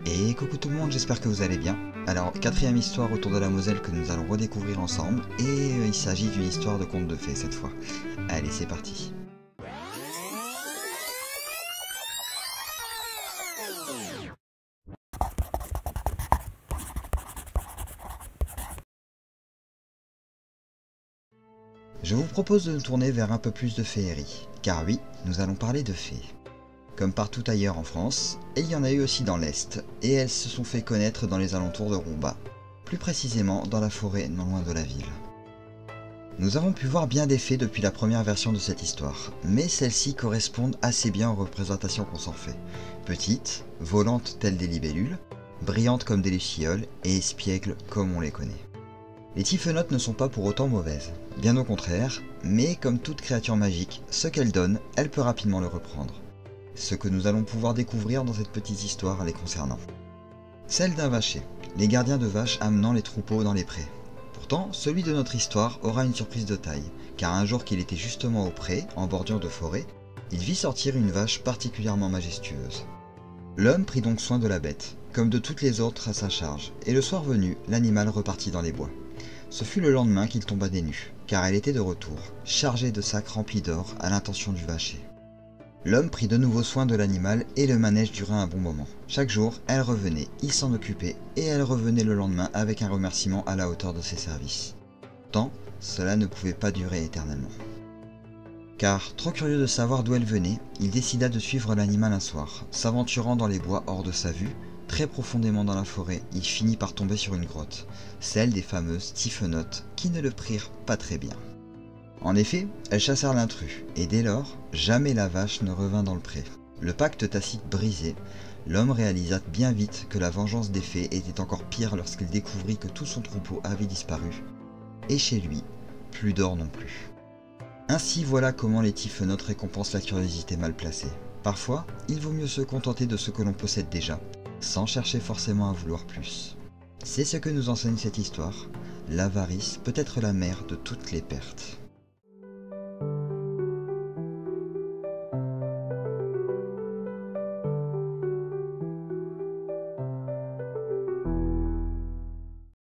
Et coucou tout le monde, j'espère que vous allez bien. Alors, quatrième histoire autour de la Moselle que nous allons redécouvrir ensemble, et il s'agit d'une histoire de conte de fées cette fois. Allez, c'est parti. Je vous propose de nous tourner vers un peu plus de féerie, car oui, nous allons parler de fées. Comme partout ailleurs en France, il y en a eu aussi dans l'Est, et elles se sont fait connaître dans les alentours de Roubaix, plus précisément dans la forêt non loin de la ville. Nous avons pu voir bien des fées depuis la première version de cette histoire, mais celles-ci correspondent assez bien aux représentations qu'on s'en fait. Petites, volantes telles des libellules, brillantes comme des lucioles et espiègles comme on les connaît. Les Typhenotes ne sont pas pour autant mauvaises, bien au contraire, mais comme toute créature magique, ce qu'elle donne, elle peut rapidement le reprendre. Ce que nous allons pouvoir découvrir dans cette petite histoire les concernant. Celle d'un vacher, les gardiens de vaches amenant les troupeaux dans les prés. Pourtant, celui de notre histoire aura une surprise de taille, car un jour qu'il était justement au pré, en bordure de forêt, il vit sortir une vache particulièrement majestueuse. L'homme prit donc soin de la bête, comme de toutes les autres à sa charge, et le soir venu, l'animal repartit dans les bois. Ce fut le lendemain qu'il tomba des nues, car elle était de retour, chargée de sacs remplis d'or à l'intention du vacher. L'homme prit de nouveau soin de l'animal et le manège dura un bon moment. Chaque jour, elle revenait, il s'en occupait, et elle revenait le lendemain avec un remerciement à la hauteur de ses services. Pourtant, cela ne pouvait pas durer éternellement. Car, trop curieux de savoir d'où elle venait, il décida de suivre l'animal un soir. S'aventurant dans les bois hors de sa vue, très profondément dans la forêt, il finit par tomber sur une grotte, celle des fameuses Typhenotes, qui ne le prirent pas très bien. En effet, elles chassèrent l'intrus, et dès lors, jamais la vache ne revint dans le pré. Le pacte tacite brisé, l'homme réalisa bien vite que la vengeance des fées était encore pire lorsqu'il découvrit que tout son troupeau avait disparu, et chez lui, plus d'or non plus. Ainsi voilà comment les Typhenotes récompensent la curiosité mal placée. Parfois, il vaut mieux se contenter de ce que l'on possède déjà, sans chercher forcément à vouloir plus. C'est ce que nous enseigne cette histoire. L'avarice peut être la mère de toutes les pertes.